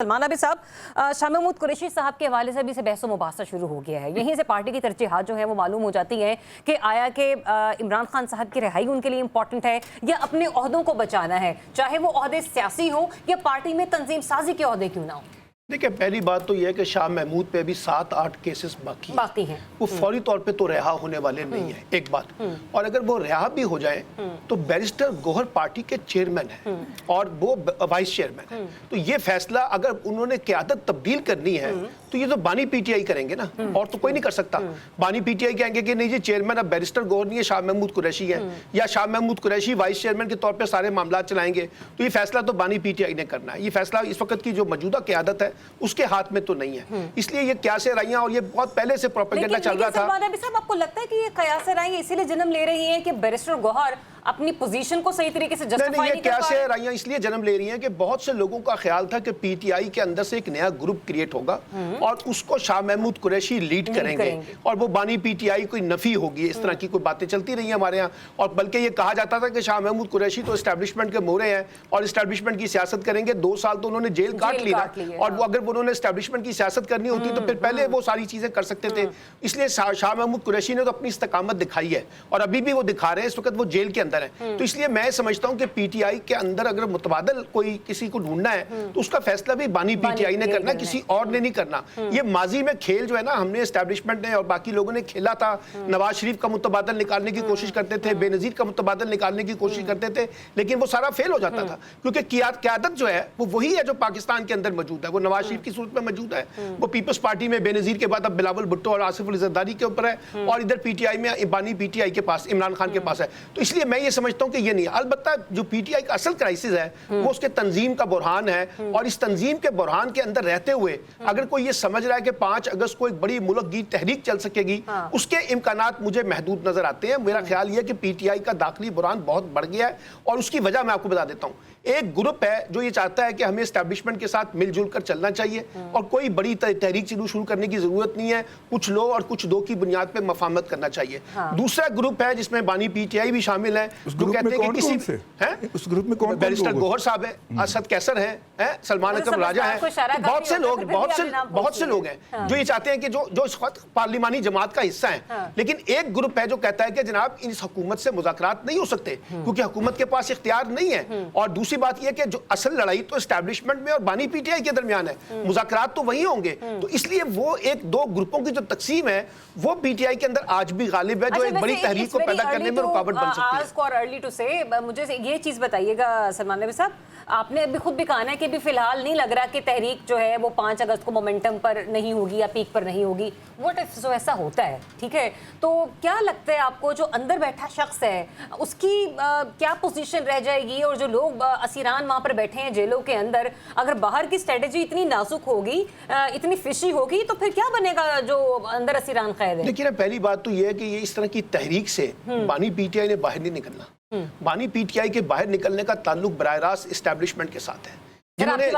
सलमान अभी साहब, शाह महमूद कुरैशी साहब के हवाले से भी से बहस मुबासा शुरू हो गया है। यहीं से पार्टी की तरजीहात जो है वो मालूम हो जाती है कि आया कि इमरान खान साहब की रिहाई उनके लिए इंपॉर्टेंट है या अपने ओहदों को बचाना है, चाहे वो ओहदे सियासी हो या पार्टी में तंजीम साजी के ओहदे क्यों ना हो। देखिए, पहली बात तो यह है कि शाह महमूद पे अभी 7-8 केसेस बाकी हैं। वो फौरी तौर पे तो रिहा होने वाले नहीं है, एक बात। और अगर वो रिहा भी हो जाए तो बैरिस्टर गौहर पार्टी के चेयरमैन हैं और वो वाइस चेयरमैन हैं। तो ये फैसला अगर उन्होंने क़यादत तब्दील करनी है तो ये तो बानी पीटीआई करेंगे ना, और तो कोई नहीं कर सकता। बानी पीटीआई कहेंगे कि नहीं जी, चेयरमैन अब बैरिस्टर गौहर नहीं है, शाह महमूद कुरैशी है, या शाह महमूद कुरैशी वाइस चेयरमैन के तौर पर सारे मामला चलाएंगे। तो ये फैसला तो बानी पीटीआई ने करना है। ये फैसला इस वक्त की जो मौजूदा क़यादत है उसके हाथ में तो नहीं है। इसलिए ये कयास राइयां, और ये बहुत पहले से प्रोपेगेंडा चल रहा था। साहब, आपको लगता है कि ये कयास राइयां इसीलिए जन्म ले रही हैं कि बैरिस्टर गौहर अपनी पोजीशन को सही तरीके से जस्टिफाई नहीं कर पा रहे? राइयां इसलिए जन्म ले रही हैं कि बहुत से लोगों का ख्याल था कि पीटीआई के अंदर से एक नया ग्रुप क्रिएट होगा और उसको शाह महमूद कुरैशी लीड करेंगे और वो बानी पीटीआई कोई नफी होगी। इस तरह की कोई बातें चलती रही हैं हमारे यहाँ, और बल्कि ये कहा जाता था कि शाह महमूद कुरैशी तो एस्टैब्लिशमेंट के मोहरे हैं और एस्टैब्लिशमेंट की सियासत करेंगे। 2 साल तो उन्होंने जेल काट ली, और वो अगर उन्होंने एस्टैब्लिशमेंट की सियासत करनी होती तो फिर पहले वो सारी चीजें कर सकते थे। इसलिए शाह महमूद कुरैशी ने तो अपनी इस्तकामत दिखाई है और अभी भी वो दिखा रहे हैं। इस वक्त वो जेल के अंदर है। तो इसलिए मैं समझता हूं कि पीटीआई के अंदर अगर मुतबादल कोई किसी को ढूंढना है तो उसका फैसला भी बानी पीटीआई ने करना, किसी और ने नहीं करना। ये माजी में खेल जो है ना, हमने एस्टैब्लिशमेंट ने और बाकी लोगों ने खेला था। नवाज शरीफ का मुतबादल निकालने की कोशिश करते थे, बेनजीर का मुतबादल निकालने की कोशिश करते थे, लेकिन वो सारा फेल हो जाता था क्योंकि क़यादत जो है वो वही है जो पाकिस्तान के अंदर मौजूद है। वो नवाज शरीफ की सूरत में मौजूद है, वो पीपल्स पार्टी में बेनजीर के बाद अब बिलावल भुट्टो और आसिफ अली जरदारी के ऊपर है, और इधर पीटीआई में बानी पीटीआई के पास इमरान खान के पास है। तो इसलिए मैं ये समझता हूं कि ये नहीं है। अलबत्ता जो पीटीआई का असल क्राइसिस है वो उसके तंजीम का बुरहान है, और इस तंजीम के बुरहान के अंदर रहते हुए अगर कोई ये समझ रहा है कि 5 अगस्त को एक बड़ी मुल्कगीर तहरीक चल सकेगी, उसके इम्कानात मुझे महदूद नजर आते हैं। मेरा ख्याल यह कि पीटीआई का दाखिली बुरहान बहुत बढ़ गया है, और उसकी वजह मैं आपको बता देता हूं। एक ग्रुप है जो ये चाहता है कि हमें एस्टैब्लिशमेंट के साथ मिलजुल कर चलना चाहिए और कोई बड़ी तहरीक शुरू करने की जरूरत नहीं है। कुछ लो और कुछ दो की बुनियाद पे मफाहमत करना चाहिए। दूसरा ग्रुप है जिसमें बानी पीटीआई भी शामिल है, जो कहते हैं कि किसी उस ग्रुप में कौन बैरिस्टर गौहर साहब है, असद कैसर है, सलमान अकरम राजा है, बहुत से लोग हैं जो ये चाहते हैं कि जो इस वक्त पार्लिमानी जमात का हिस्सा है। लेकिन एक ग्रुप है जो कहता है कि जनाब इस हुकूमत से मुज़ाकरात नहीं हो सकते क्योंकि हुकूमत के पास इख्तियार नहीं है। और दूसरी बात यह कि जो असल लड़ाई तो एस्टैब्लिशमेंट में और बानी पीटीआई के दरमियान है, मुज़ाकरात तो वही होंगे। तो इसलिए वो 1-2 ग्रुपों की जो तकसीम है वो पीटीआई के अंदर आज भी गालिब है, जो एक बड़ी तहरीक को पैदा करने में रुकावट बन सकती है। मुझे ये चीज बताइएगा सलमान नबी साहब, आपने अभी खुद भी कहा है कि भी फिलहाल नहीं लग रहा कि तहरीक जो है वो 5 अगस्त को मोमेंटम पर नहीं होगी या पीक पर नहीं होगी। व्हाट इफ जो ऐसा होता है, ठीक है, तो क्या लगता है आपको जो अंदर बैठा शख्स है उसकी क्या पोजीशन रह जाएगी, और जो लोग असीरान वहां पर बैठे हैं जेलों के अंदर, अगर बाहर की स्ट्रेटेजी इतनी नाजुक होगी, इतनी फिशी होगी, तो फिर क्या बनेगा जो अंदर असीरान कैद है? देखिए, पहली बात तो यह है कि ये इस तरह की तहरीक से बानी पीटीआई ने बाहर नहीं निकलना। बानी पीटीआई के बाहर निकलने का ताल्लुक बराह रास्त एस्टैब्लिशमेंट के साथ है, जिन्होंने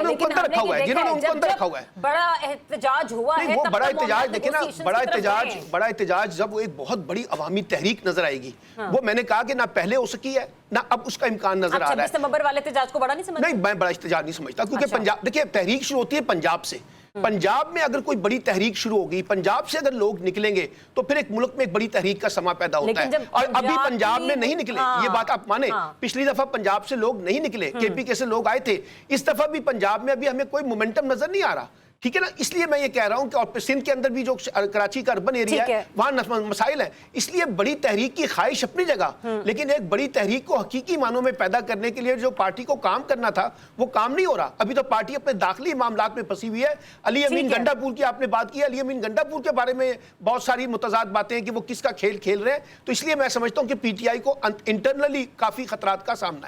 उनको अंदर रखा हुआ है, बड़ा एहतजाज हुआ है। वो बड़ा एहतजाज देखिए ना, बड़ा एहतजाज जब वो एक बहुत बड़ी अवामी तहरीक नजर आएगी, वो मैंने कहा कि ना पहले हो सकी है ना अब उसका इम्कान नजर आ रहा है। 26 नवंबर वाले एहतजाज को बड़ा नहीं समझता? नहीं, मैं बड़ा एहतजाज नहीं समझता क्योंकि पंजाब, देखिए तहरीक शुरू होती है पंजाब से। पंजाब में अगर कोई बड़ी तहरीक शुरू होगी, पंजाब से अगर लोग निकलेंगे तो फिर एक मुल्क में एक बड़ी तहरीक का समा पैदा होता है। और अभी पंजाब में नहीं निकले, ये बात आप माने। पिछली दफा पंजाब से लोग नहीं निकले, केपीके से लोग आए थे। इस दफा भी पंजाब में अभी हमें कोई मोमेंटम नजर नहीं आ रहा, ठीक है ना। इसलिए मैं ये कह रहा हूं कि और सिंध के अंदर भी जो कराची का अर्बन एरिया है वहां मसाइल है। इसलिए बड़ी तहरीक की ख्वाहिश अपनी जगह, लेकिन एक बड़ी तहरीक को हकीकी मानों में पैदा करने के लिए जो पार्टी को काम करना था वो काम नहीं हो रहा। अभी तो पार्टी अपने दाखिली मामलात में फंसी हुई है। अली अमीन गंडापुर की आपने बात की, अली अमीन गंडापुर के बारे में बहुत सारी मुतजाद बातें हैं कि वो किसका खेल खेल रहे हैं। तो इसलिए मैं समझता हूं कि पीटीआई को इंटरनली काफी खतरात का सामना है।